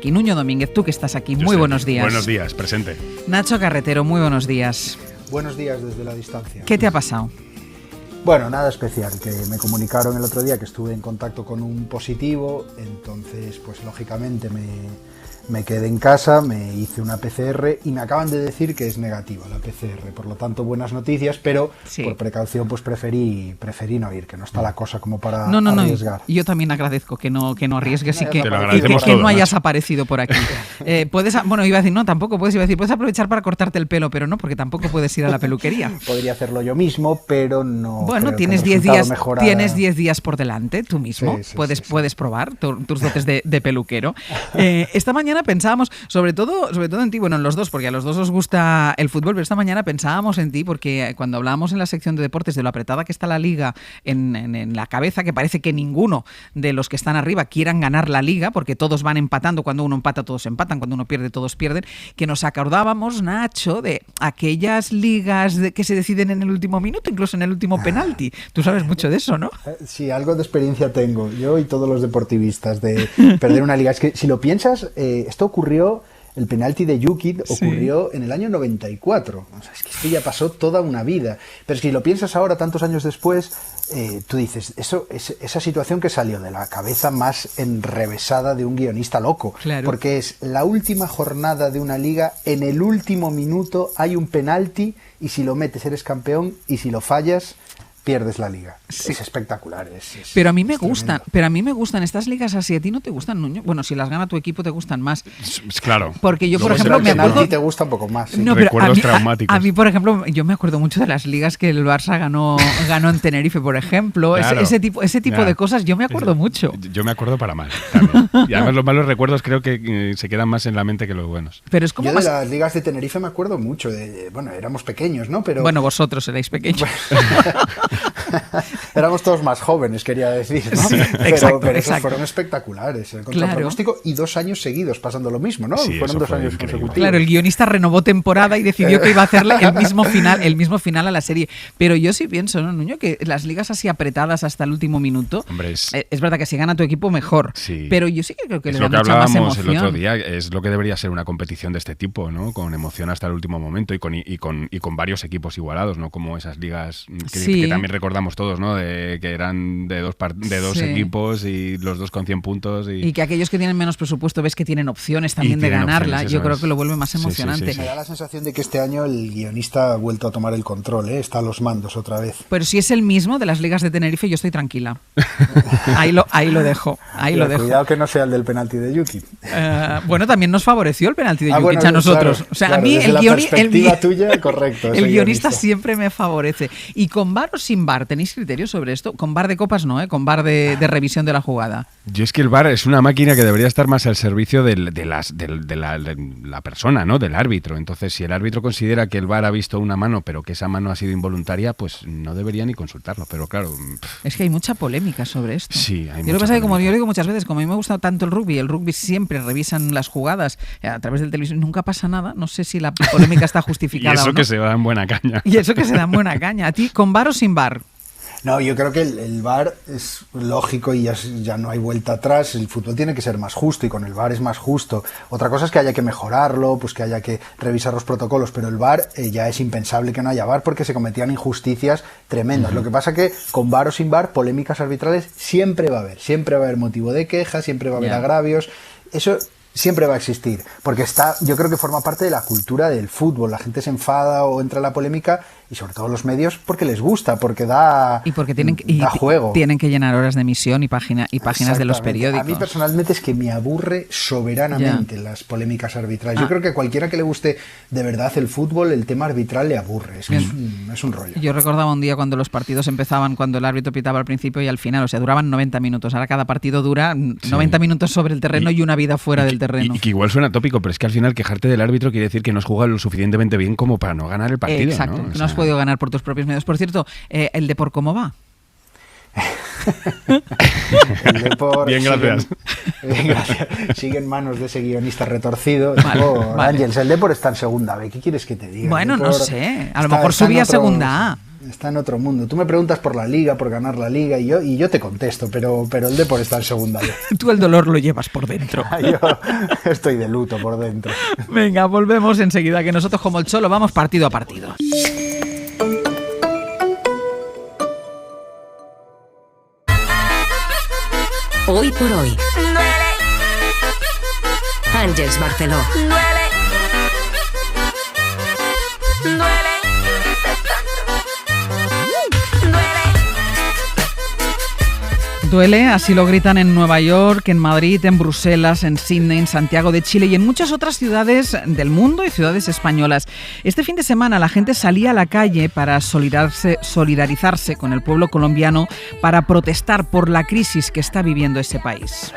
Y Nuño Domínguez, tú que estás aquí, muy buenos días. Buenos días, presente. Nacho Carretero, muy buenos días. Buenos días desde la distancia. ¿Qué te ha pasado? Bueno, nada especial, que me comunicaron el otro día que estuve en contacto con un positivo, entonces pues lógicamente me quedé en casa, me hice una PCR y me acaban de decir que es negativa la PCR, por lo tanto buenas noticias, pero sí, por precaución pues preferí no ir, que no está la cosa como para arriesgar. Yo también agradezco que no arriesgues y que todo, no hayas aparecido por aquí. Puedes aprovechar para cortarte el pelo, pero no, porque tampoco puedes ir a la peluquería. Podría hacerlo yo mismo, pero no. Bueno, tienes 10 días por delante, tú mismo. Sí, puedes probar tus dotes de peluquero. Esta mañana pensábamos, sobre todo en ti, bueno, en los dos, porque a los dos os gusta el fútbol, pero esta mañana pensábamos en ti porque cuando hablábamos en la sección de deportes de lo apretada que está la liga en la cabeza, que parece que ninguno de los que están arriba quieran ganar la liga, porque todos van empatando, cuando uno empata todos empatan, cuando uno pierde todos pierden, que nos acordábamos, Nacho, de aquellas ligas que se deciden en el último minuto, incluso en el último penalti. Tú sabes mucho de eso, ¿no? Sí, algo de experiencia tengo, yo y todos los deportivistas, de perder una liga. Es que si lo piensas, esto ocurrió, el penalti de Jukic ocurrió en el año 94. O sea, es que esto ya pasó toda una vida. Pero si lo piensas ahora, tantos años después, tú dices, esa situación que salió de la cabeza más enrevesada de un guionista loco. Claro. Porque es la última jornada de una liga, en el último minuto hay un penalti y si lo metes eres campeón y si lo fallas pierdes la liga. Sí. Es espectacular. Pero a mí me gustan estas ligas así. ¿A ti no te gustan, Nuño? Bueno, si las gana tu equipo te gustan más. Claro. Porque yo, por ejemplo, me acuerdo... A ti te gusta un poco más. Sí. No, recuerdos traumáticos. A mí, por ejemplo, yo me acuerdo mucho de las ligas que el Barça ganó en Tenerife, por ejemplo. Claro. Ese tipo de cosas yo me acuerdo mucho. Yo me acuerdo para mal también. Y además los malos recuerdos creo que se quedan más en la mente que los buenos. Pero es como yo de las ligas de Tenerife me acuerdo mucho. Bueno, éramos pequeños, ¿no? Pero bueno, vosotros erais pequeños. Éramos todos más jóvenes, quería decir, ¿no? Sí, pero esos fueron espectaculares, el contrapronóstico, y 2 años seguidos pasando lo mismo, ¿no? Sí, fueron 2 años consecutivos. Claro, el guionista renovó temporada y decidió que iba a hacerle el mismo final a la serie. Pero yo sí pienso, ¿no, Nuño? Que las ligas así apretadas hasta el último minuto, hombre, es verdad que si gana tu equipo mejor, sí, pero yo sí que creo que le da mucha mucha más emoción. Es lo que hablábamos el otro día, es lo que debería ser una competición de este tipo, ¿no? Con emoción hasta el último momento y con varios equipos igualados, ¿no? Como esas ligas que también recordamos todos, ¿no? Que eran de dos equipos y los dos con 100 puntos. Y que aquellos que tienen menos presupuesto ves que tienen opciones también de ganarla. Yo creo que lo vuelve más emocionante. Sí. Me da la sensación de que este año el guionista ha vuelto a tomar el control, ¿eh? Está a los mandos otra vez. Pero si es el mismo de las ligas de Tenerife, yo estoy tranquila. Ahí lo dejo. Cuidado que no sea el del penalti de Jukic. Bueno, también nos favoreció el penalti de Jukic a nosotros. Claro, o sea, claro, a mí perspectiva tuya, correcto. El guionista siempre me favorece. ¿Y con VAR o sin VAR? ¿Tenéis criterios sobre esto? Con VAR de copas no, con VAR de revisión de la jugada. Yo es que el VAR es una máquina que debería estar más al servicio de la persona, ¿no? Del árbitro. Entonces, si el árbitro considera que el VAR ha visto una mano, pero que esa mano ha sido involuntaria, pues no debería ni consultarlo. Pero claro... Es que hay mucha polémica sobre esto. Sí, hay mucha lo que pasa es que, como yo digo muchas veces, como a mí me ha gustado tanto el rugby siempre revisan las jugadas a través del televisor, nunca pasa nada. No sé si la polémica está justificada y eso o no. Que se da en buena caña. Y eso que se da en buena caña. ¿A ti con VAR o sin VAR? No, yo creo que el VAR es lógico y ya no hay vuelta atrás. El fútbol tiene que ser más justo y con el VAR es más justo. Otra cosa es que haya que mejorarlo, pues que haya que revisar los protocolos, pero el VAR ya es impensable que no haya VAR porque se cometían injusticias tremendas. Lo que pasa que con VAR o sin VAR, polémicas arbitrales siempre va a haber motivo de queja, siempre va a haber agravios. Eso siempre va a existir, porque yo creo que forma parte de la cultura del fútbol. La gente se enfada o entra en la polémica, y sobre todo los medios, porque les gusta, porque da juego. Tienen que llenar horas de emisión y páginas de los periódicos. A mí personalmente es que me aburre soberanamente las polémicas arbitrales. Yo creo que a cualquiera que le guste de verdad el fútbol, el tema arbitral le aburre. Es un rollo. Yo recordaba un día cuando los partidos empezaban, cuando el árbitro pitaba al principio y al final, o sea, duraban 90 minutos. Ahora cada partido dura 90 minutos sobre el terreno y una vida fuera del terreno. Y que igual suena tópico, pero es que al final quejarte del árbitro quiere decir que no has jugado lo suficientemente bien como para no ganar el partido. Exacto, ¿no? No has podido ganar por tus propios medios. Por cierto, ¿el Depor cómo va? El Depor bien, gracias. Sigue en manos de ese guionista retorcido. Vale. Ángels, el Depor está en segunda B. ¿Qué quieres que te diga? Bueno, no sé. A lo mejor subía a segunda A. Está en otro mundo. Tú me preguntas por la Liga, por ganar la Liga, y yo te contesto, pero el Depor está en segunda. Tú el dolor lo llevas por dentro. Yo estoy de luto por dentro. Venga, volvemos enseguida, que nosotros como el Cholo vamos partido a partido. Hoy por hoy. Àngels Barceló. Duele, así lo gritan en Nueva York, en Madrid, en Bruselas, en Sydney, en Santiago de Chile y en muchas otras ciudades del mundo y ciudades españolas. Este fin de semana la gente salía a la calle para solidarizarse con el pueblo colombiano, para protestar por la crisis que está viviendo ese país.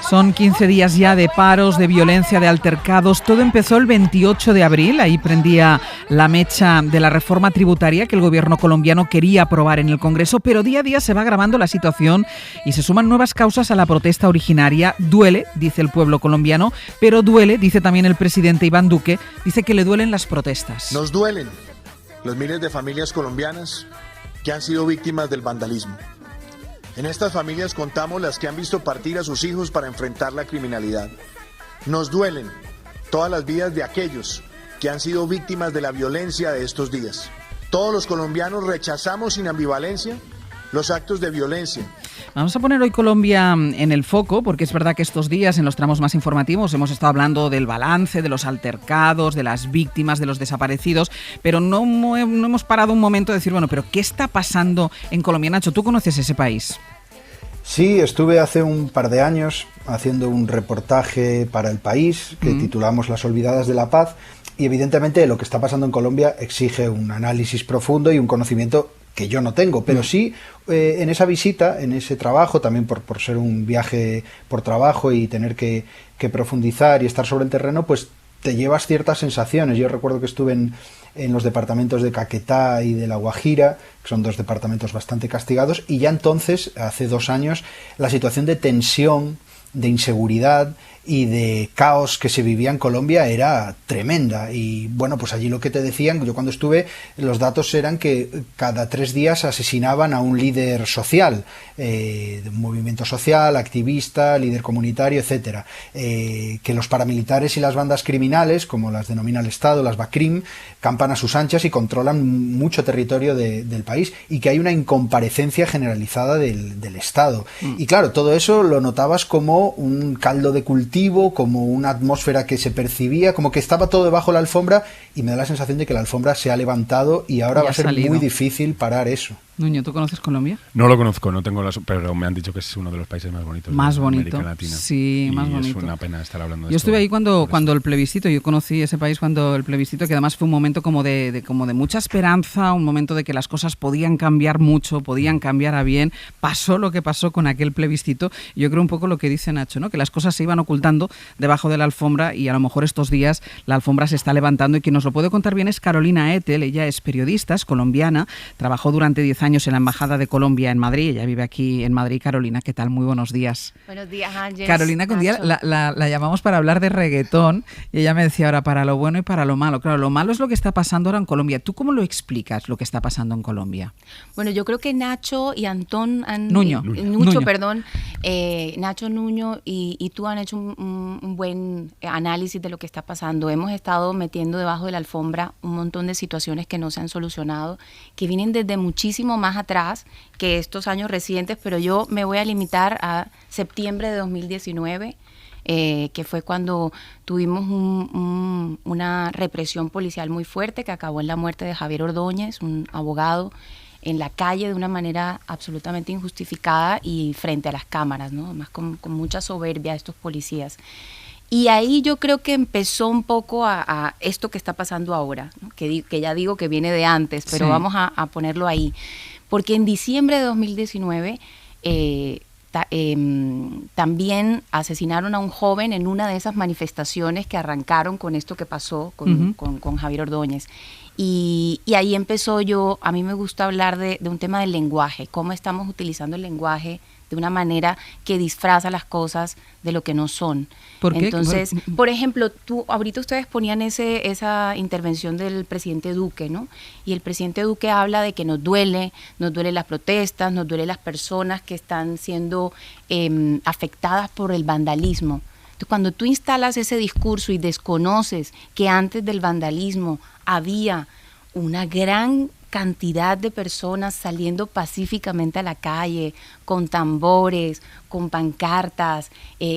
Son 15 días ya de paros, de violencia, de altercados. Todo empezó el 28 de abril. Ahí prendía la mecha de la reforma tributaria que el gobierno colombiano quería aprobar en el Congreso, pero día a día se va agravando la situación y se suman nuevas causas a la protesta originaria. Duele, dice el pueblo colombiano, pero duele, dice también el presidente Iván Duque, dice que le duelen las protestas. Nos duelen los miles de familias colombianas que han sido víctimas del vandalismo. En estas familias contamos las que han visto partir a sus hijos para enfrentar la criminalidad. Nos duelen todas las vidas de aquellos que han sido víctimas de la violencia de estos días. Todos los colombianos rechazamos sin ambivalencia los actos de violencia. Vamos a poner hoy Colombia en el foco, porque es verdad que estos días en los tramos más informativos hemos estado hablando del balance, de los altercados, de las víctimas, de los desaparecidos, pero no hemos parado un momento de decir, bueno, pero ¿qué está pasando en Colombia? Nacho, ¿tú conoces ese país? Sí, estuve hace un par de años haciendo un reportaje para El País que titulamos Las Olvidadas de la Paz, y evidentemente lo que está pasando en Colombia exige un análisis profundo y un conocimiento que yo no tengo, pero sí en esa visita, en ese trabajo, también por ser un viaje por trabajo y tener que profundizar y estar sobre el terreno, pues te llevas ciertas sensaciones. Yo recuerdo que estuve en los departamentos de Caquetá y de La Guajira, que son dos departamentos bastante castigados, y ya entonces, hace 2 años, la situación de tensión, de inseguridad y de caos que se vivía en Colombia era tremenda. Y bueno, pues allí lo que te decían, yo cuando estuve, los datos eran que cada 3 días asesinaban a un líder social, de un movimiento social, activista, líder comunitario, etcétera. Que los paramilitares y las bandas criminales, como las denomina el Estado, las BACRIM, campan a sus anchas y controlan mucho territorio del país, y que hay una incomparecencia generalizada del Estado. Y claro, todo eso lo notabas como un caldo de cultivo, como una atmósfera que se percibía, como que estaba todo debajo de la alfombra, y me da la sensación de que la alfombra se ha levantado y ahora va a ser muy difícil parar eso. Nuño, ¿tú conoces Colombia? No lo conozco, no tengo pero me han dicho que es uno de los países más bonitos de América Latina. Sí, más bonito. Es una pena estar hablando de Yo esto. Yo estuve ahí cuando el plebiscito, yo conocí ese país cuando el plebiscito, que además fue un momento como de mucha esperanza, un momento de que las cosas podían cambiar mucho, podían cambiar a bien. Pasó lo que pasó con aquel plebiscito. Yo creo un poco lo que dice Nacho, ¿no? Que las cosas se iban ocultando debajo de la alfombra, y a lo mejor estos días la alfombra se está levantando, y quien nos lo puede contar bien es Carolina Ethel. Ella es periodista, es colombiana, trabajó durante 10 años en la Embajada de Colombia en Madrid, ella vive aquí en Madrid. Carolina, ¿qué tal? Muy buenos días. Buenos días, Ángel. Carolina, que un día la llamamos para hablar de reggaetón, y ella me decía ahora para lo bueno y para lo malo. Claro, lo malo es lo que está pasando ahora en Colombia. ¿Tú cómo lo explicas, lo que está pasando en Colombia? Bueno, yo creo que Nacho y Antón Nuño. Nacho, Nuño y tú han hecho un buen análisis de lo que está pasando. Hemos estado metiendo debajo de la alfombra un montón de situaciones que no se han solucionado, que vienen desde muchísimo más atrás que estos años recientes, pero yo me voy a limitar a septiembre de 2019, que fue cuando tuvimos una represión policial muy fuerte que acabó en la muerte de Javier Ordóñez, un abogado, en la calle de una manera absolutamente injustificada y frente a las cámaras, ¿no? Además con mucha soberbia estos policías. Y ahí yo creo que empezó un poco a esto que está pasando ahora, ¿no? que ya digo que viene de antes, pero sí, vamos a ponerlo ahí. Porque en diciembre de 2019 también asesinaron a un joven en una de esas manifestaciones que arrancaron con esto que pasó con Javier Ordóñez. Y ahí empezó a mí me gusta hablar de un tema del lenguaje, cómo estamos utilizando el lenguaje de una manera que disfraza las cosas de lo que no son. ¿Por qué? Entonces, por ejemplo, ahorita ustedes ponían esa intervención del presidente Duque, ¿no? Y el presidente Duque habla de que nos duele las protestas, nos duele las personas que están siendo afectadas por el vandalismo. Entonces, cuando tú instalas ese discurso y desconoces que antes del vandalismo había una gran cantidad de personas saliendo pacíficamente a la calle, con tambores, con pancartas,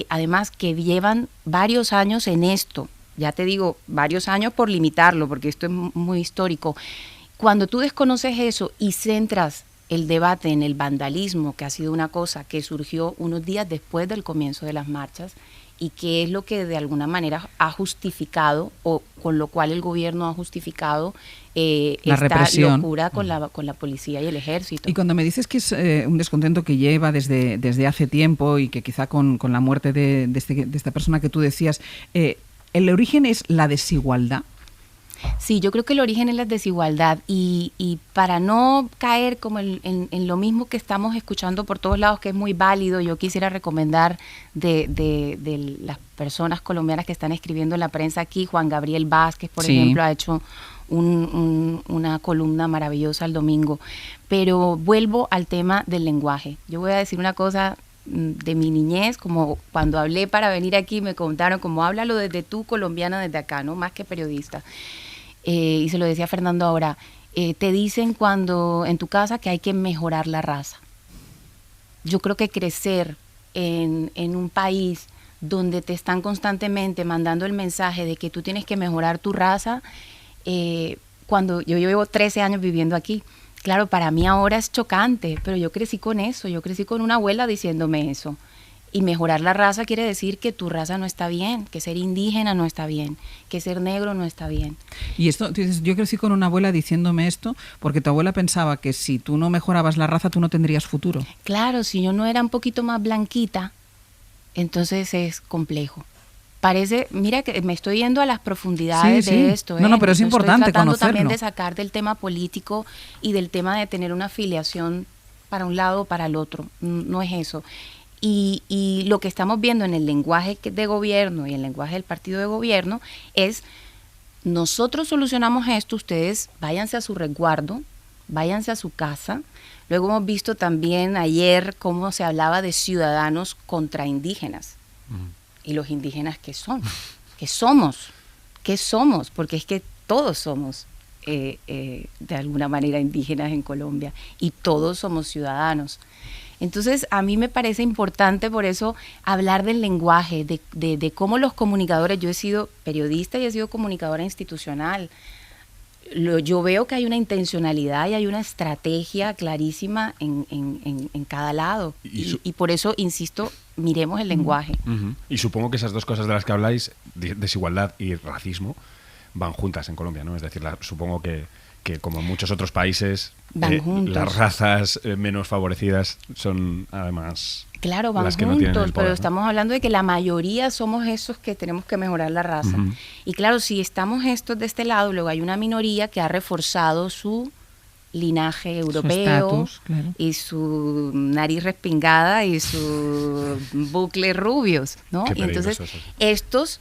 además que llevan varios años en esto, ya te digo, varios años por limitarlo, porque esto es muy histórico. Cuando tú desconoces eso y centras el debate en el vandalismo, que ha sido una cosa que surgió unos días después del comienzo de las marchas, y que es lo que de alguna manera ha justificado, o con lo cual el gobierno ha justificado esta represión. Locura con la policía y el ejército. Y cuando me dices que es un descontento que lleva desde hace tiempo y que quizá con la muerte de esta persona que tú decías, ¿el origen es la desigualdad? Sí, yo creo que el origen es la desigualdad y para no caer como en lo mismo que estamos escuchando por todos lados, que es muy válido, yo quisiera recomendar de las personas colombianas que están escribiendo en la prensa aquí, Juan Gabriel Vázquez, por ejemplo, ha hecho una columna maravillosa el domingo, pero vuelvo al tema del lenguaje. Yo voy a decir una cosa de mi niñez, como cuando hablé para venir aquí me contaron como háblalo desde tú colombiana desde acá, ¿no? Más que periodista. Y se lo decía Fernando ahora, te dicen cuando en tu casa que hay que mejorar la raza. Yo creo que crecer en un país donde te están constantemente mandando el mensaje de que tú tienes que mejorar tu raza, cuando yo llevo 13 años viviendo aquí, claro, para mí ahora es chocante, pero yo crecí con eso, yo crecí con una abuela diciéndome eso. Y mejorar la raza quiere decir que tu raza no está bien, que ser indígena no está bien, que ser negro no está bien. Y esto, dices, yo crecí con una abuela diciéndome esto porque tu abuela pensaba que si tú no mejorabas la raza tú no tendrías futuro. Claro, si yo no era un poquito más blanquita, entonces es complejo. Parece, mira que me estoy yendo a las profundidades de esto. No, pero es importante estoy tratando conocerlo. También de sacar del tema político y del tema de tener una afiliación para un lado o para el otro. No es eso. Y lo que estamos viendo en el lenguaje de gobierno y el lenguaje del partido de gobierno es, nosotros solucionamos esto, ustedes váyanse a su resguardo, váyanse a su casa. Luego hemos visto también ayer cómo se hablaba de ciudadanos contra indígenas. ¿Y los indígenas qué son? ¿Qué somos? ¿Qué somos? Porque es que todos somos de alguna manera indígenas en Colombia y todos somos ciudadanos. Entonces, a mí me parece importante por eso hablar del lenguaje, de cómo los comunicadores, yo he sido periodista y he sido comunicadora institucional, yo veo que hay una intencionalidad y hay una estrategia clarísima en cada lado. Y por eso, insisto, miremos el lenguaje. Y supongo que esas dos cosas de las que habláis, desigualdad y racismo, van juntas en Colombia, ¿no? Es decir, supongo que como en muchos otros países, las razas menos favorecidas son además claro, van las que juntos, no tienen el poder, pero ¿no? estamos hablando de que la mayoría somos esos que tenemos que mejorar la raza. Y claro, si estamos estos de este lado, luego hay una minoría que ha reforzado su linaje europeo, su estatus, claro, y su nariz respingada y su bucles rubios, ¿no? Y entonces estos,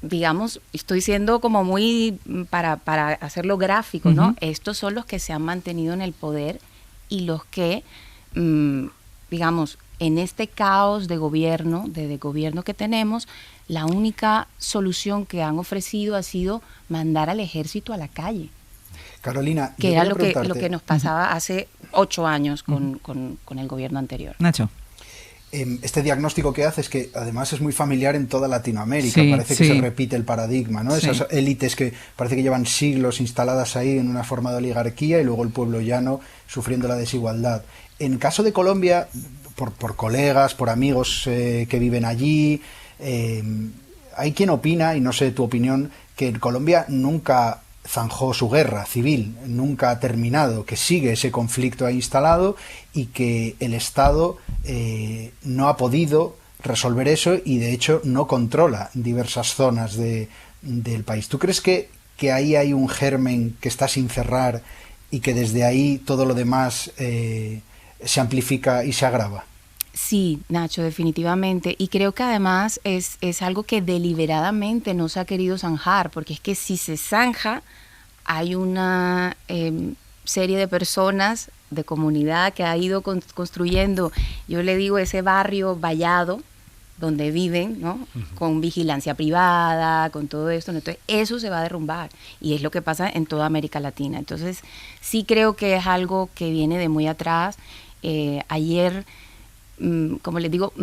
digamos, estoy siendo como muy para hacerlo gráfico, ¿no? Estos son los que se han mantenido en el poder y los que, digamos, en este caos de gobierno que tenemos, la única solución que han ofrecido ha sido mandar al ejército a la calle. Carolina, que era lo que nos pasaba hace 8 años con el gobierno anterior. Nacho. Este diagnóstico que haces, que además es muy familiar en toda Latinoamérica, parece que se repite el paradigma, ¿no? Esas élites que parece que llevan siglos instaladas ahí en una forma de oligarquía y luego el pueblo llano sufriendo la desigualdad. En caso de Colombia, por colegas, por amigos que viven allí, hay quien opina, y no sé tu opinión, que en Colombia nunca zanjó su guerra civil, nunca ha terminado, que sigue ese conflicto ahí instalado y que el Estado no ha podido resolver eso y de hecho no controla diversas zonas del país. ¿Tú crees que que ahí hay un germen que está sin cerrar y que desde ahí todo lo demás se amplifica y se agrava? Sí, Nacho, definitivamente. Y creo que además es algo que deliberadamente no se ha querido zanjar, porque es que si se zanja, hay una serie de personas, de comunidad que ha ido construyendo, yo le digo, ese barrio vallado, donde viven, ¿no? Con vigilancia privada, con todo esto. Entonces, eso se va a derrumbar. Y es lo que pasa en toda América Latina. Entonces, sí creo que es algo que viene de muy atrás. Ayer, como les digo,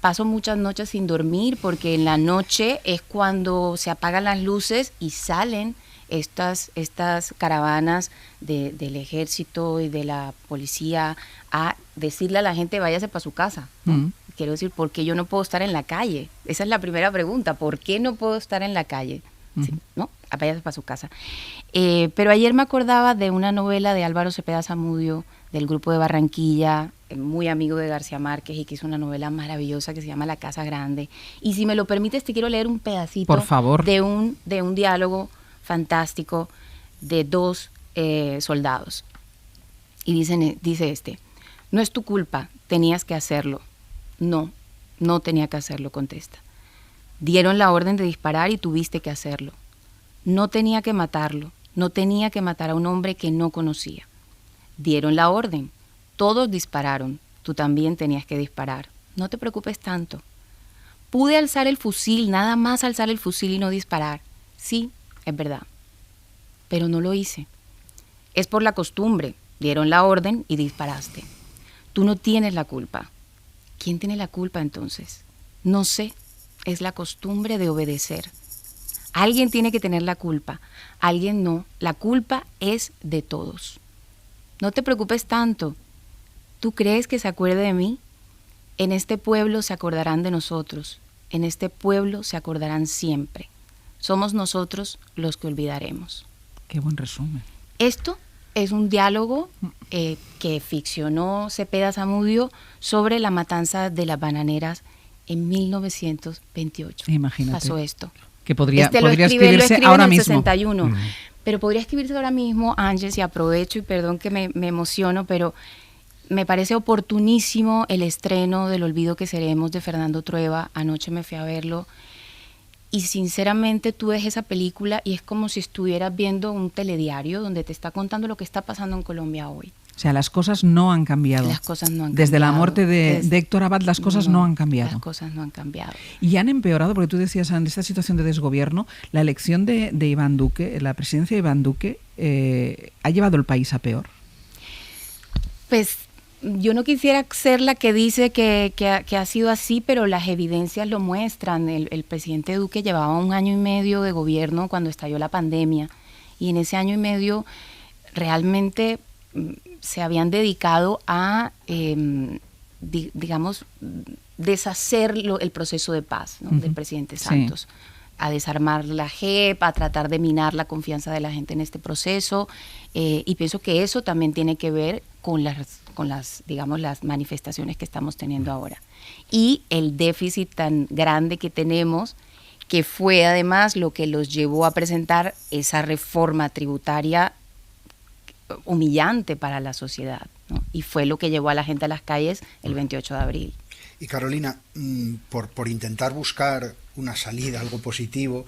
paso muchas noches sin dormir, porque en la noche es cuando se apagan las luces y salen estas caravanas del ejército y de la policía a decirle a la gente, váyase para su casa, ¿no? Quiero decir, ¿por qué yo no puedo estar en la calle? Esa es la primera pregunta, ¿por qué no puedo estar en la calle? Sí, ¿no? Váyase para su casa. Pero ayer me acordaba de una novela de Álvaro Cepeda Zamudio, del grupo de Barranquilla, muy amigo de García Márquez, y que hizo una novela maravillosa que se llama La Casa Grande. Y si me lo permites, te quiero leer un pedacito, por favor, de un diálogo fantástico de dos soldados. Y dice no es tu culpa, tenías que hacerlo. No tenía que hacerlo, contesta. Dieron la orden de disparar y tuviste que hacerlo. No tenía que matarlo, no tenía que matar a un hombre que no conocía. Dieron la orden, todos dispararon, tú también tenías que disparar. No te preocupes tanto. Pude alzar el fusil, nada más alzar el fusil y no disparar. Sí, es verdad, pero no lo hice. Es por la costumbre, dieron la orden y disparaste. Tú no tienes la culpa. ¿Quién tiene la culpa entonces? No sé, es la costumbre de obedecer. Alguien tiene que tener la culpa, alguien no. La culpa es de todos. No te preocupes tanto. ¿Tú crees que se acuerde de mí? En este pueblo se acordarán de nosotros. En este pueblo se acordarán siempre. Somos nosotros los que olvidaremos. Qué buen resumen. Esto es un diálogo que ficcionó Cepeda Zamudio sobre la matanza de las bananeras en 1928. Imagínate. Pasó esto. Que podría escribirse ahora mismo. 61. Pero podría escribirse ahora mismo, Ángel, y aprovecho, y perdón que me emociono, pero me parece oportunísimo el estreno del Olvido que seremos de Fernando Trueba. Anoche me fui a verlo. Y sinceramente tú ves esa película y es como si estuvieras viendo un telediario donde te está contando lo que está pasando en Colombia hoy. O sea, las cosas no han cambiado. Las cosas no han cambiado. Desde la muerte de Héctor Abad, las cosas no han cambiado. Las cosas no han cambiado. Y han empeorado, porque tú decías, en esta situación de desgobierno, la elección de Iván Duque, la presidencia de Iván Duque, ¿ha llevado el país a peor? Pues yo no quisiera ser la que dice que ha sido así, pero las evidencias lo muestran. El presidente Duque llevaba 1 año y medio de gobierno cuando estalló la pandemia, y en ese año y medio realmente se habían dedicado a, digamos, deshacer el proceso de paz, ¿no? del presidente Santos. Sí. A desarmar la JEP, a tratar de minar la confianza de la gente en este proceso, y pienso que eso también tiene que ver con las, digamos, las manifestaciones que estamos teniendo ahora. Y el déficit tan grande que tenemos, que fue además lo que los llevó a presentar esa reforma tributaria humillante para la sociedad, ¿no? Y fue lo que llevó a la gente a las calles el 28 de abril. Y Carolina, por intentar buscar una salida, algo positivo,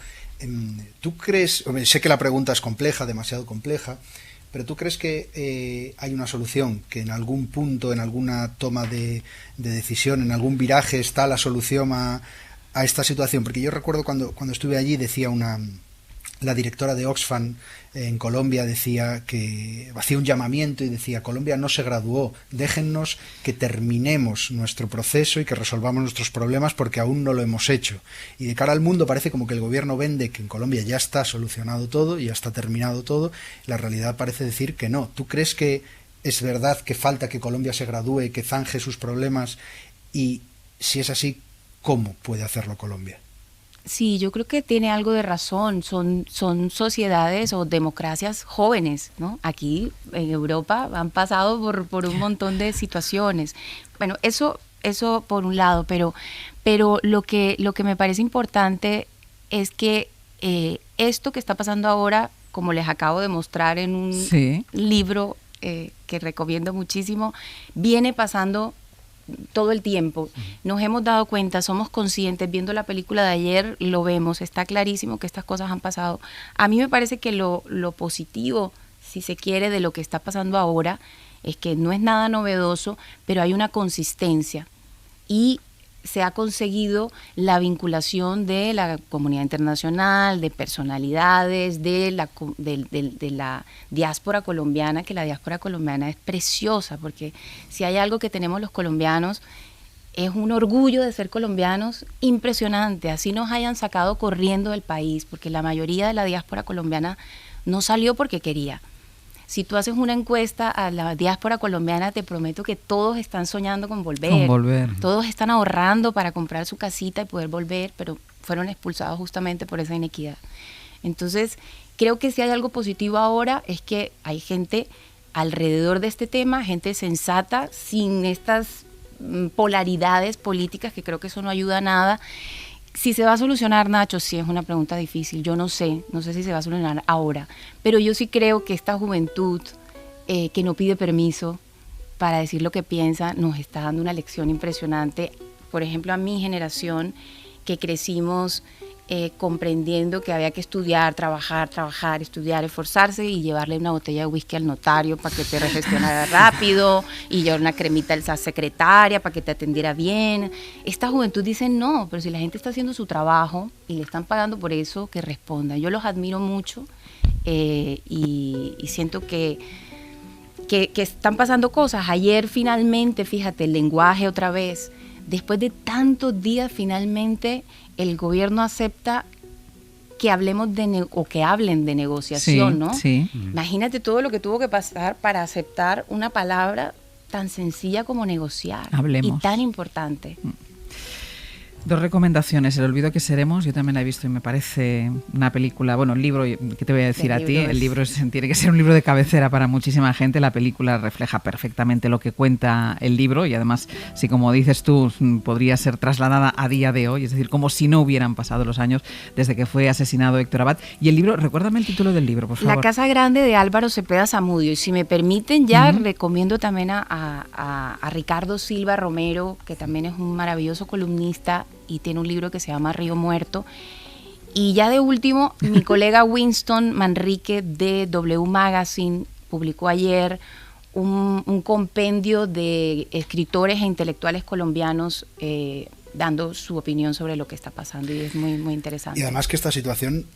¿tú crees, sé que la pregunta es compleja, demasiado compleja, pero ¿tú crees que hay una solución, que en algún punto, en alguna toma de decisión, en algún viraje está la solución a esta situación? Porque yo recuerdo cuando estuve allí, decía la directora de Oxfam en Colombia, decía que hacía un llamamiento y decía: Colombia no se graduó, déjennos que terminemos nuestro proceso y que resolvamos nuestros problemas, porque aún no lo hemos hecho. Y de cara al mundo parece como que el gobierno vende que en Colombia ya está solucionado todo y ya está terminado todo. La realidad parece decir que no. ¿Tú crees que es verdad que falta que Colombia se gradúe, que zanje sus problemas? Y si es así, ¿cómo puede hacerlo Colombia? Sí, yo creo que tiene algo de razón. Son sociedades o democracias jóvenes, ¿no? Aquí en Europa han pasado por un montón de situaciones. Bueno, eso por un lado, pero lo que me parece importante es que esto que está pasando ahora, como les acabo de mostrar en un libro que recomiendo muchísimo, viene pasando todo el tiempo. Nos hemos dado cuenta, somos conscientes, viendo la película de ayer lo vemos, está clarísimo que estas cosas han pasado. A mí me parece que lo positivo, si se quiere, de lo que está pasando ahora es que no es nada novedoso, pero hay una consistencia y se ha conseguido la vinculación de la comunidad internacional, de personalidades, de la diáspora colombiana, que la diáspora colombiana es preciosa, porque si hay algo que tenemos los colombianos, es un orgullo de ser colombianos impresionante, así nos hayan sacado corriendo del país, porque la mayoría de la diáspora colombiana no salió porque quería. Si tú haces una encuesta a la diáspora colombiana, te prometo que todos están soñando con volver. Todos están ahorrando para comprar su casita y poder volver, pero fueron expulsados justamente por esa inequidad. Entonces, creo que si hay algo positivo ahora es que hay gente alrededor de este tema, gente sensata, sin estas polaridades políticas, que creo que eso no ayuda a nada. Si se va a solucionar, Nacho, sí es una pregunta difícil. Yo no sé si se va a solucionar ahora, pero yo sí creo que esta juventud que no pide permiso para decir lo que piensa nos está dando una lección impresionante. Por ejemplo, a mi generación, que crecimos comprendiendo que había que estudiar, trabajar, estudiar, esforzarse y llevarle una botella de whisky al notario para que te regestionara rápido y llevar una cremita a la secretaria para que te atendiera bien. Esta juventud dice no, pero si la gente está haciendo su trabajo y le están pagando por eso, que responda. Yo los admiro mucho y siento que están pasando cosas. Ayer finalmente, fíjate, el lenguaje otra vez, después de tantos días finalmente el gobierno acepta que hablemos o que hablen de negociación, ¿no? Sí. Imagínate todo lo que tuvo que pasar para aceptar una palabra tan sencilla como negociar. Hablemos. Y tan importante. Dos recomendaciones. El olvido que seremos, yo también la he visto y me parece una película, bueno, el libro, ¿qué te voy a decir a ti? El libro tiene que ser un libro de cabecera para muchísima gente. La película refleja perfectamente lo que cuenta el libro y además, si como dices tú, podría ser trasladada a día de hoy, es decir, como si no hubieran pasado los años desde que fue asesinado Héctor Abad. Y el libro, recuérdame el título del libro, por favor. La Casa Grande, de Álvaro Cepeda Zamudio. Y si me permiten, ya recomiendo también a Ricardo Silva Romero, que también es un maravilloso columnista y tiene un libro que se llama Río Muerto. Y ya de último, mi colega Winston Manrique de W Magazine publicó ayer un compendio de escritores e intelectuales colombianos dando su opinión sobre lo que está pasando y es muy, muy interesante. Y además que esta situación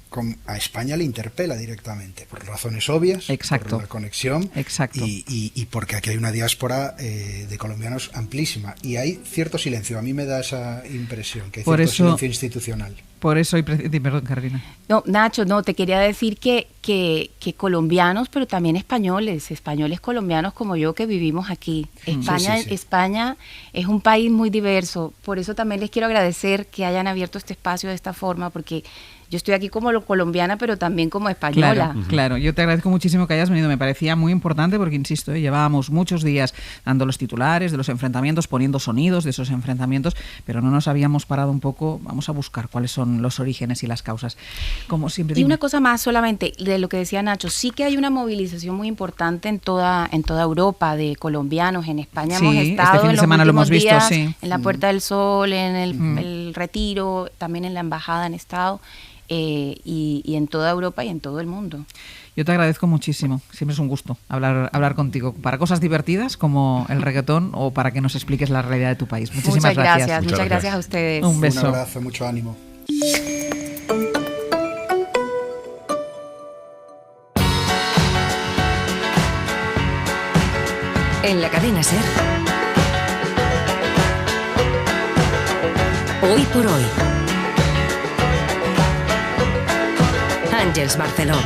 a España le interpela directamente, por razones obvias, exacto, por la conexión, exacto, y porque aquí hay una diáspora de colombianos amplísima y hay cierto silencio, a mí me da esa impresión, que hay cierto silencio institucional. Por eso, perdón, Carolina. No, Nacho, te quería decir que colombianos, pero también españoles colombianos como yo que vivimos aquí. España es un país muy diverso, por eso también les quiero agradecer que hayan abierto este espacio de esta forma, porque yo estoy aquí como colombiana, pero también como española. Claro, yo te agradezco muchísimo que hayas venido, me parecía muy importante porque, insisto, llevábamos muchos días dando los titulares de los enfrentamientos, poniendo sonidos de esos enfrentamientos, pero no nos habíamos parado un poco, vamos a buscar cuáles son los orígenes y las causas. Como siempre. Y una cosa más solamente, de lo que decía Nacho, sí que hay una movilización muy importante en toda Europa de colombianos. En España hemos estado este fin de semana lo hemos visto, días, en la Puerta del Sol, en el Retiro, también en la Embajada han estado. Y en toda Europa y en todo el mundo. Yo te agradezco muchísimo, siempre es un gusto hablar contigo, para cosas divertidas como el reggaetón o para que nos expliques la realidad de tu país. Muchísimas gracias. Muchas gracias a ustedes. Un beso. Un abrazo, mucho ánimo. En la cadena SER, Hoy por Hoy, Ángeles Barceló.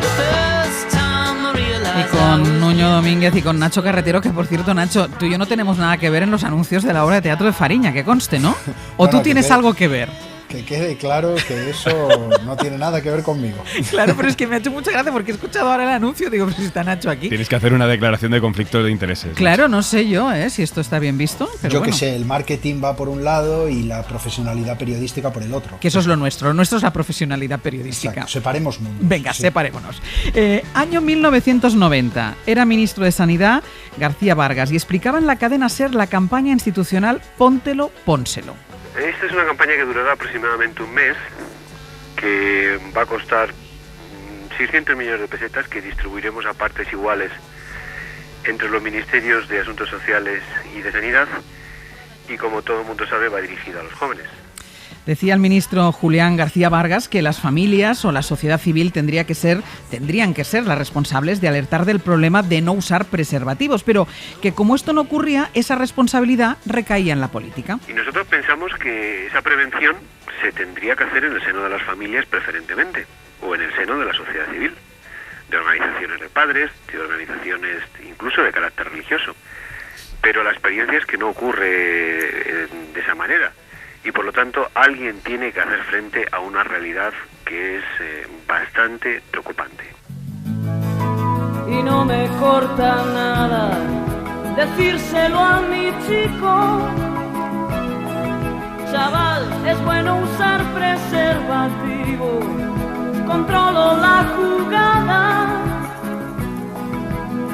Y con Nuño Domínguez y con Nacho Carretero, que por cierto, Nacho, tú y yo no tenemos nada que ver en los anuncios de la obra de teatro de Fariña, que conste, ¿no? ¿O tú tienes algo que ver? Que quede claro que eso no tiene nada que ver conmigo. Claro, pero es que me ha hecho mucha gracia porque he escuchado ahora el anuncio, digo, pues si está Nacho aquí. Tienes que hacer una declaración de conflicto de intereses. Claro, no sé yo si esto está bien visto. Pero yo que sé, el marketing va por un lado y la profesionalidad periodística por el otro. Que eso es lo nuestro es la profesionalidad periodística. Exacto, separemos mundos. Venga, sí. Separémonos. Año 1990, era ministro de Sanidad García Vargas y explicaba en la cadena SER la campaña institucional Póntelo, Pónselo. Esta es una campaña que durará aproximadamente un mes, que va a costar 600 millones de pesetas que distribuiremos a partes iguales entre los ministerios de Asuntos Sociales y de Sanidad, y como todo el mundo sabe va dirigida a los jóvenes. Decía el ministro Julián García Vargas que las familias o la sociedad civil tendrían que ser las responsables de alertar del problema de no usar preservativos, pero que como esto no ocurría, esa responsabilidad recaía en la política. Y nosotros pensamos que esa prevención se tendría que hacer en el seno de las familias preferentemente, o en el seno de la sociedad civil, de organizaciones de padres, de organizaciones incluso de carácter religioso. Pero la experiencia es que no ocurre de esa manera. Y por lo tanto alguien tiene que hacer frente a una realidad que es bastante preocupante. Y no me corta nada decírselo a mi chico. Chaval, es bueno usar preservativo. Controlo la jugada.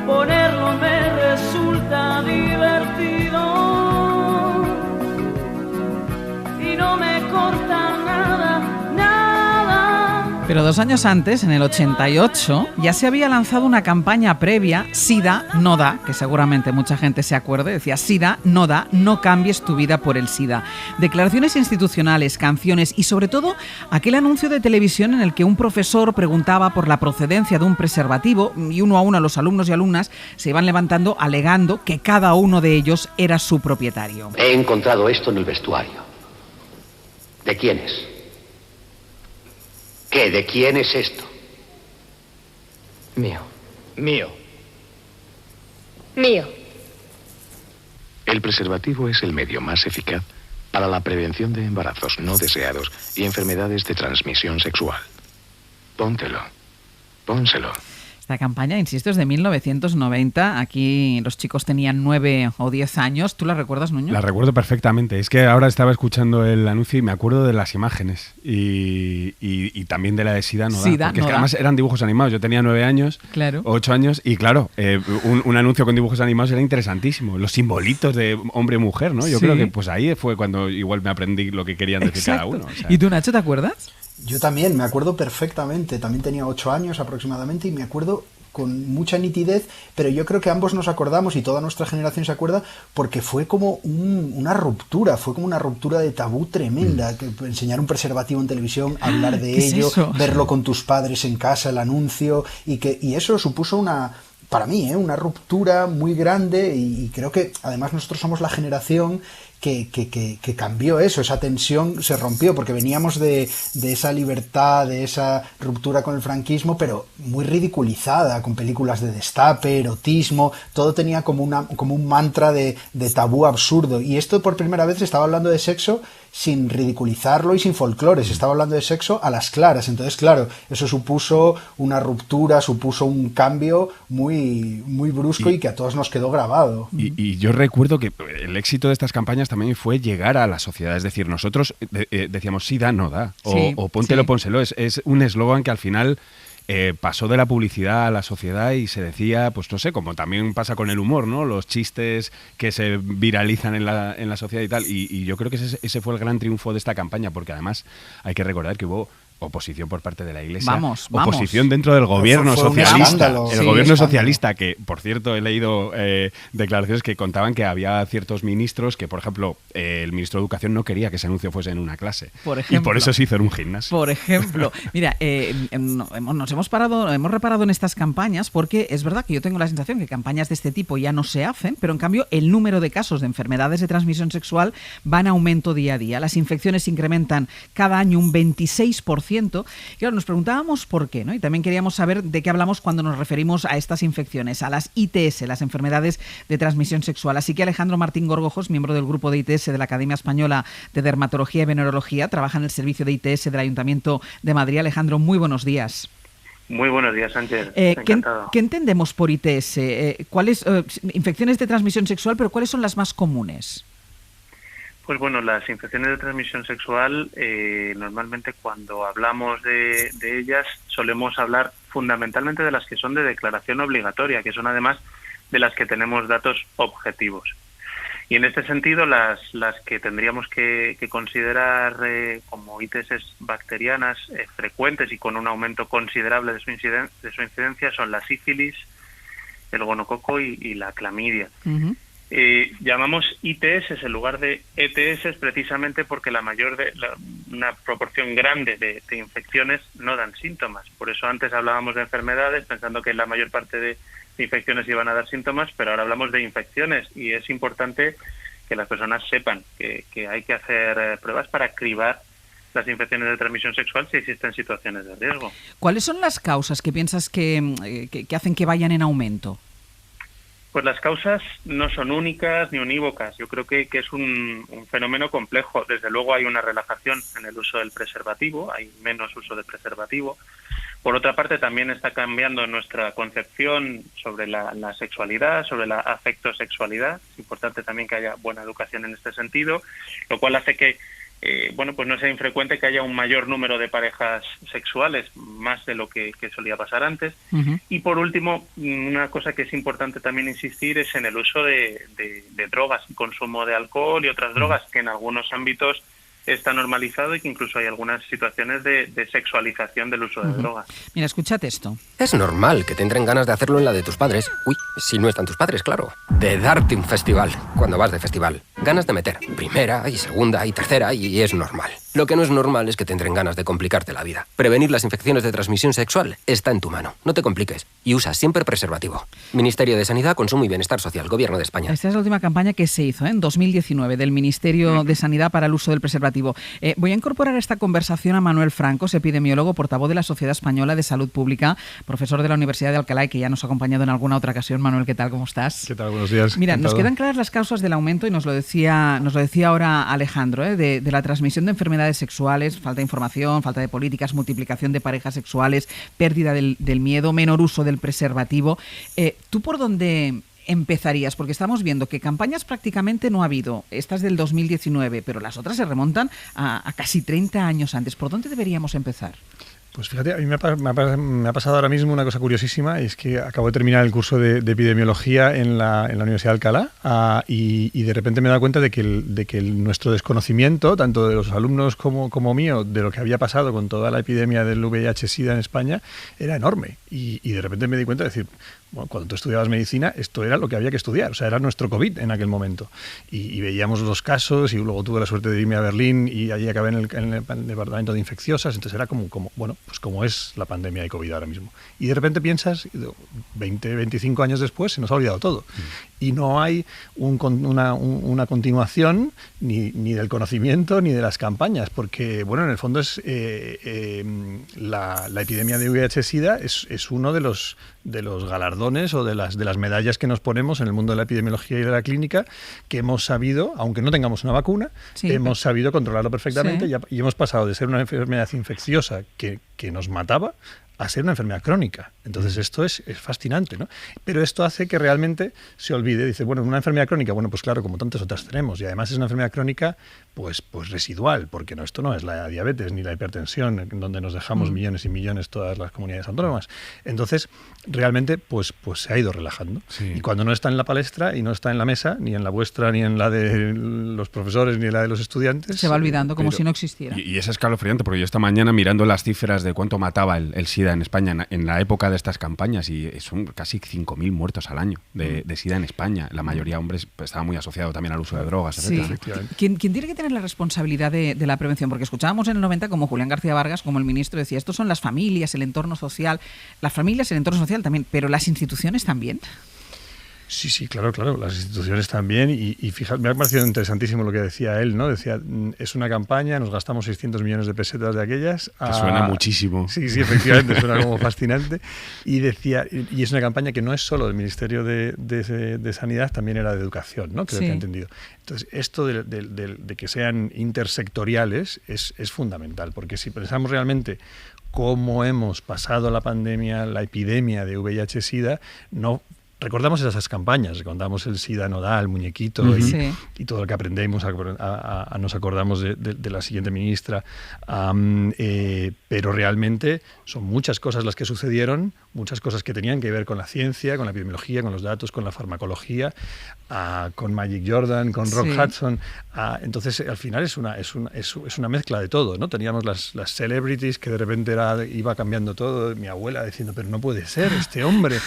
Ponerlo me resulta divertido. No me corta nada. Pero 2 años antes, en el 88, ya se había lanzado una campaña previa, SIDA no da, que seguramente mucha gente se acuerde, decía SIDA no da, no cambies tu vida por el SIDA. Declaraciones institucionales, canciones y sobre todo aquel anuncio de televisión en el que un profesor preguntaba por la procedencia de un preservativo y uno a uno los alumnos y alumnas se iban levantando alegando que cada uno de ellos era su propietario. He encontrado esto en el vestuario. ¿De quién es? ¿Qué? ¿De quién es esto? Mío. Mío. Mío. El preservativo es el medio más eficaz para la prevención de embarazos no deseados y enfermedades de transmisión sexual. Póntelo. Pónselo. Esta campaña, insisto, es de 1990. Aquí los chicos tenían 9 o 10 años. ¿Tú la recuerdas, Nuño? La recuerdo perfectamente. Es que ahora estaba escuchando el anuncio y me acuerdo de las imágenes. Y también de la de SIDA no da. SIDA porque no es que da. además eran dibujos animados. Yo tenía 9 años, claro. 8 años. Y claro, un anuncio con dibujos animados era interesantísimo. Los simbolitos de hombre y mujer, ¿no? Yo creo que pues ahí fue cuando igual me aprendí lo que querían decir cada uno. O sea. ¿Y tú, Nacho, te acuerdas? Yo también, me acuerdo perfectamente. También tenía 8 años aproximadamente y me acuerdo con mucha nitidez, pero yo creo que ambos nos acordamos y toda nuestra generación se acuerda porque fue como una ruptura, fue como una ruptura de tabú tremenda, que enseñar un preservativo en televisión, hablar de ello, verlo con tus padres en casa, el anuncio, y eso supuso para mí, una ruptura muy grande y creo que además nosotros somos la generación que cambió eso, esa tensión se rompió porque veníamos de esa libertad, de esa ruptura con el franquismo, pero muy ridiculizada, con películas de destape, erotismo, todo tenía como un mantra de tabú absurdo, y esto por primera vez se estaba hablando de sexo sin ridiculizarlo y sin folclore, se estaba hablando de sexo a las claras. Entonces, claro, eso supuso una ruptura, supuso un cambio muy, muy brusco y que a todos nos quedó grabado. Y yo recuerdo que el éxito de estas campañas también fue llegar a la sociedad, es decir, nosotros decíamos SIDA no da, o póntelo, pónselo, es un eslogan que al final pasó de la publicidad a la sociedad y se decía, pues no sé, como también pasa con el humor, ¿no? Los chistes que se viralizan en la sociedad y tal. Y yo creo que ese fue el gran triunfo de esta campaña, porque además hay que recordar que hubo oposición por parte de la Iglesia, oposición dentro del gobierno socialista, gobierno socialista, que por cierto he leído declaraciones que contaban que había ciertos ministros que, por ejemplo, el ministro de Educación no quería que ese anuncio fuese en una clase, y por eso se hizo en un gimnasio. Por ejemplo, mira, hemos reparado en estas campañas porque es verdad que yo tengo la sensación que campañas de este tipo ya no se hacen, pero en cambio el número de casos de enfermedades de transmisión sexual va en aumento día a día. Las infecciones se incrementan cada año un 26% 10%. Y claro, nos preguntábamos por qué, ¿no? Y también queríamos saber de qué hablamos cuando nos referimos a estas infecciones, a las ITS, las enfermedades de transmisión sexual. Así que Alejandro Martín Gorgojos, miembro del grupo de ITS de la Academia Española de Dermatología y Venerología, trabaja en el servicio de ITS del Ayuntamiento de Madrid. Alejandro, muy buenos días. Muy buenos días, Sánchez. Encantado. ¿Qué entendemos por ITS? ¿Cuáles infecciones de transmisión sexual, pero cuáles son las más comunes? Pues bueno, las infecciones de transmisión sexual, normalmente cuando hablamos de ellas solemos hablar fundamentalmente de las que son de declaración obligatoria, que son además de las que tenemos datos objetivos. Y en este sentido, las que tendríamos que considerar como ITS bacterianas frecuentes y con un aumento considerable de su incidencia son la sífilis, el gonococo y la clamidia. Uh-huh. Llamamos ITS en lugar de ETS precisamente porque una proporción grande de infecciones no dan síntomas. Por eso antes hablábamos de enfermedades pensando que la mayor parte de infecciones iban a dar síntomas, pero ahora hablamos de infecciones y es importante que las personas sepan que hay que hacer pruebas para cribar las infecciones de transmisión sexual si existen situaciones de riesgo. ¿Cuáles son las causas que piensas que hacen que vayan en aumento? Pues las causas no son únicas ni unívocas. Yo creo que es un fenómeno complejo. Desde luego hay una relajación en el uso del preservativo, hay menos uso de preservativo. Por otra parte, también está cambiando nuestra concepción sobre la sexualidad, sobre la afectosexualidad. Es importante también que haya buena educación en este sentido, lo cual hace que pues no sea infrecuente que haya un mayor número de parejas sexuales, más de lo que solía pasar antes. Uh-huh. Y por último, una cosa que es importante también insistir es en el uso de drogas, consumo de alcohol y otras drogas, que en algunos ámbitos está normalizado y que incluso hay algunas situaciones de sexualización del uso de drogas. Mira, escúchate esto. Es normal que te entren ganas de hacerlo en la de tus padres. Uy, si no están tus padres, claro. De darte un festival, cuando vas de festival. Ganas de meter primera y segunda y tercera y es normal. Lo que no es normal es que te entren ganas de complicarte la vida. Prevenir las infecciones de transmisión sexual está en tu mano. No te compliques y usa siempre preservativo. Ministerio de Sanidad, Consumo y Bienestar Social, Gobierno de España. Esta es la última campaña que se hizo en 2019 del Ministerio de Sanidad para el uso del preservativo. Voy a incorporar a esta conversación a Manuel Francos, epidemiólogo, portavoz de la Sociedad Española de Salud Pública, profesor de la Universidad de Alcalá y que ya nos ha acompañado en alguna otra ocasión. Manuel, ¿qué tal? ¿Cómo estás? ¿Qué tal? Buenos días. Mira, nos quedan claras las causas del aumento y nos lo decía ahora Alejandro, de la transmisión de enfermedades sexuales, falta de información, falta de políticas, multiplicación de parejas sexuales, pérdida del miedo, menor uso del preservativo. ¿Tú por dónde empezarías? Porque estamos viendo que campañas prácticamente no ha habido, estas del 2019, pero las otras se remontan a casi 30 años antes. ¿Por dónde deberíamos empezar? Pues fíjate, a mí me ha pasado ahora mismo una cosa curiosísima, es que acabo de terminar el curso de epidemiología en la Universidad de Alcalá y de repente me he dado cuenta de que nuestro desconocimiento, tanto de los alumnos como mío, de lo que había pasado con toda la epidemia del VIH-Sida en España, era enorme. Y de repente me di cuenta de decir, bueno, cuando tú estudiabas medicina, esto era lo que había que estudiar, o sea, era nuestro COVID en aquel momento. Y veíamos los casos y luego tuve la suerte de irme a Berlín y allí acabé en el departamento de infecciosas, entonces era como bueno, pues como es la pandemia de COVID ahora mismo. Y de repente piensas, 20, 25 años después, se nos ha olvidado todo. Y no hay una continuación ni del conocimiento ni de las campañas, porque, bueno, en el fondo es la epidemia de VIH-Sida es uno de los galardones o de las medallas que nos ponemos en el mundo de la epidemiología y de la clínica, que hemos sabido, aunque no tengamos una vacuna, hemos sabido controlarlo perfectamente y hemos pasado de ser una enfermedad infecciosa que nos mataba a ser una enfermedad crónica. Entonces esto es fascinante, ¿no? Pero esto hace que realmente se olvide. Dice, bueno, una enfermedad crónica, bueno, pues claro, como tantas otras tenemos. Y además es una enfermedad crónica pues residual, porque esto no es la diabetes ni la hipertensión, en donde nos dejamos millones y millones todas las comunidades autónomas. Entonces, realmente, pues se ha ido relajando. Sí. Y cuando no está en la palestra y no está en la mesa, ni en la vuestra, ni en la de los profesores, ni en la de los estudiantes... Se va olvidando como si no existiera. Y es escalofriante, porque yo esta mañana mirando las cifras de cuánto mataba el SIDA en España en la época de estas campañas, y son casi 5.000 muertos al año de SIDA en España. La mayoría hombres, pues, estaba muy asociado también al uso de drogas, etc. Sí. ¿Quién tiene que tener la responsabilidad de la prevención? Porque escuchábamos en el 90 como Julián García Vargas, como el ministro, decía, estos son las familias, el entorno social. Las familias, el entorno social también, pero las instituciones también. Sí, claro, las instituciones también, y fíjate, me ha parecido interesantísimo lo que decía él, ¿no? Decía, es una campaña, nos gastamos 600 millones de pesetas de aquellas. Que suena muchísimo. Sí, efectivamente, suena como fascinante. Y decía, y es una campaña que no es solo del Ministerio de Sanidad, también era de Educación, ¿no? Creo que he entendido. Entonces, esto de que sean intersectoriales es fundamental, porque si pensamos realmente cómo hemos pasado la pandemia, la epidemia de VIH-Sida, no recordamos esas campañas, recordamos el SIDA no da, el muñequito y todo lo que aprendemos, nos acordamos de la siguiente ministra, pero realmente son muchas cosas las que sucedieron, muchas cosas que tenían que ver con la ciencia, con la epidemiología, con los datos, con la farmacología, con Magic Jordan, con Rock Hudson. Entonces, al final es una mezcla de todo, ¿no? Teníamos las celebrities que de repente iba cambiando todo, mi abuela diciendo, pero no puede ser este hombre,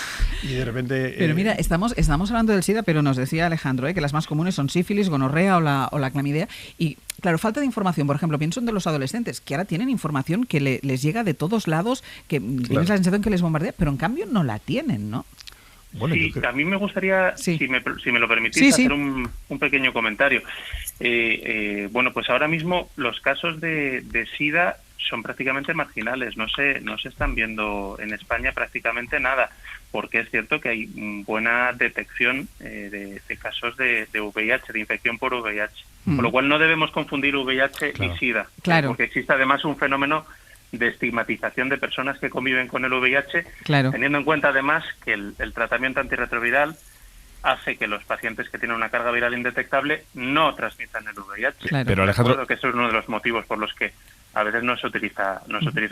y de repente... Pero mira, estamos hablando del SIDA, pero nos decía Alejandro que las más comunes son sífilis, gonorrea o la clamidea, y claro, falta de información. Por ejemplo, pienso en de los adolescentes, que ahora tienen información que les llega de todos lados, que tienes la sensación que les bombardea, pero en cambio no la tienen, ¿no? Bueno, a mí me gustaría, si me lo permitís, hacer un pequeño comentario. Bueno, pues ahora mismo los casos de SIDA son prácticamente marginales, no se están viendo en España prácticamente nada, porque es cierto que hay buena detección de casos de VIH, de infección por VIH, con lo cual no debemos confundir VIH y SIDA, porque existe además un fenómeno de estigmatización de personas que conviven con el VIH, teniendo en cuenta además que el tratamiento antirretroviral hace que los pacientes que tienen una carga viral indetectable no transmitan el VIH. Pero Alejandro, que eso es uno de los motivos por los que a veces no se utiliza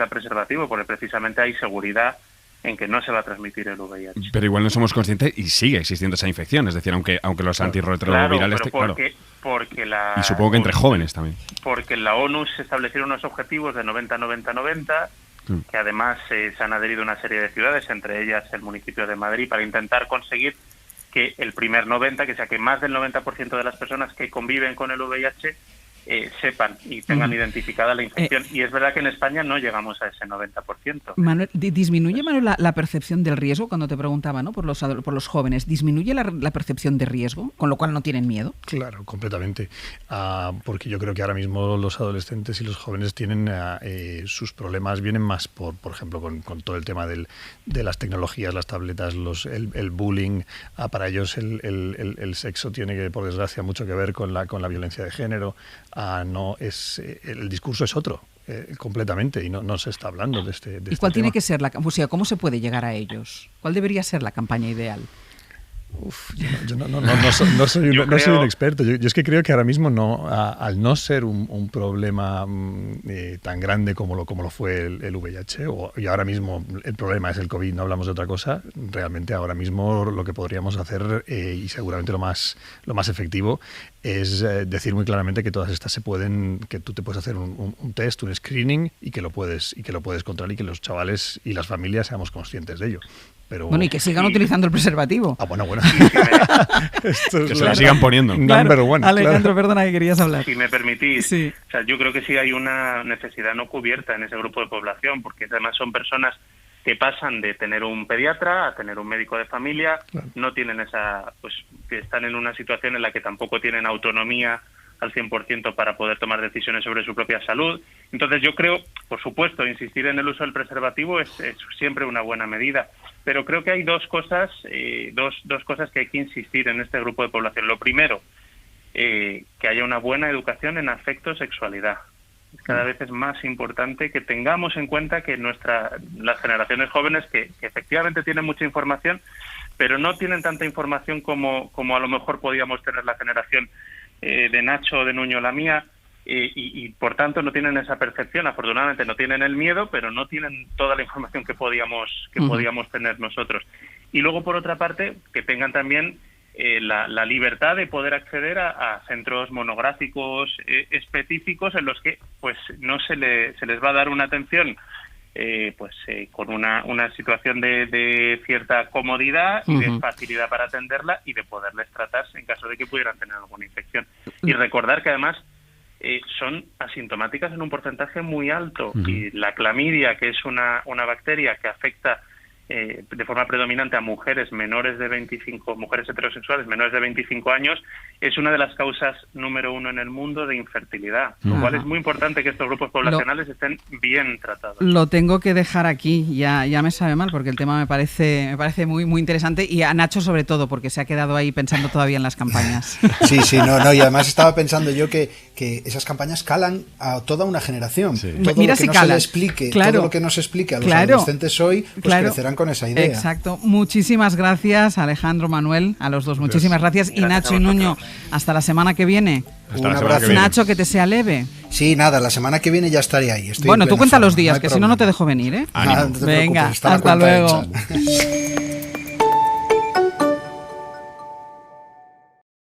preservativo, porque precisamente hay seguridad en que no se va a transmitir el VIH. Pero igual no somos conscientes y sigue existiendo esa infección, es decir, aunque los antirretrovirales... Porque y supongo que entre jóvenes también. Porque en la ONU se establecieron unos objetivos de 90-90-90, que además se han adherido una serie de ciudades, entre ellas el municipio de Madrid, para intentar conseguir que el primer 90, que sea que más del 90% de las personas que conviven con el VIH sepan y tengan identificada la infección. Y es verdad que en España no llegamos a ese 90%. Manuel, ¿disminuye, Manuel, la percepción del riesgo? Cuando te preguntaba, ¿no? por los jóvenes, ¿disminuye la percepción de riesgo, con lo cual no tienen miedo? Claro, completamente. Porque yo creo que ahora mismo los adolescentes y los jóvenes tienen sus problemas, vienen más por ejemplo, con todo el tema de las tecnologías, las tabletas, el bullying. Para ellos el sexo tiene, por desgracia, mucho que ver con la violencia de género. El discurso es otro, completamente, y no se está hablando de este ¿Y cuál tiene que ser cómo se puede llegar a ellos? ¿Cuál debería ser la campaña ideal? Yo no soy un experto. Yo es que creo que ahora mismo al no ser un problema tan grande como lo fue el VIH, y ahora mismo el problema es el COVID, no hablamos de otra cosa, realmente ahora mismo lo que podríamos hacer, y seguramente lo más efectivo, es decir muy claramente que todas estas que tú te puedes hacer un test, un screening, y que lo puedes controlar, y que los chavales y las familias seamos conscientes de ello. Pero... y que sigan utilizando el preservativo. Bueno. Que se lo sigan poniendo. Number one. Alejandro, perdona que querías hablar. Si me permitís, o sea, yo creo que sí hay una necesidad no cubierta en ese grupo de población, porque además son personas que pasan de tener un pediatra a tener un médico de familia, no tienen que están en una situación en la que tampoco tienen autonomía al 100% para poder tomar decisiones sobre su propia salud. Entonces yo creo, por supuesto, insistir en el uso del preservativo es siempre una buena medida, pero creo que hay dos cosas que hay que insistir en este grupo de población. Lo primero, que haya una buena educación en afecto, sexualidad. Cada vez es más importante que tengamos en cuenta que las generaciones jóvenes, que efectivamente tienen mucha información, pero no tienen tanta información como a lo mejor podíamos tener la generación de Nacho o de Nuño, la mía, y por tanto no tienen esa percepción. Afortunadamente no tienen el miedo, pero no tienen toda la información que podíamos tener nosotros. Y luego, por otra parte, que tengan también la libertad de poder acceder a centros monográficos específicos en los que pues no se les va a dar una atención con una situación de cierta comodidad y de facilidad para atenderla y de poderles tratarse en caso de que pudieran tener alguna infección. Y recordar que además son asintomáticas en un porcentaje muy alto, y la clamidia, que es una bacteria que afecta de forma predominante a mujeres menores de 25, mujeres heterosexuales menores de 25 años, es una de las causas número 1 en el mundo de infertilidad, lo cual es muy importante que estos grupos poblacionales estén bien tratados. Lo tengo que dejar aquí, ya me sabe mal porque el tema me parece muy muy interesante, y a Nacho sobre todo porque se ha quedado ahí pensando todavía en las campañas. Sí, no, y además estaba pensando yo que esas campañas calan a toda una generación. Sí. Todo Mira lo que si no calan. se le explique, claro, todo lo que no se explique a los adolescentes hoy, pues crecerán con esa idea. Exacto. Muchísimas gracias, Alejandro, Manuel, a los dos. Muchísimas gracias. Y Nacho y Nuño, hasta la semana que viene. Un abrazo. Nacho, que te sea leve. Sí, nada, la semana que viene ya estaré ahí. Bueno, tú cuenta los días, que si no te dejo venir, ¿eh? No te Venga, preocupes, hasta luego.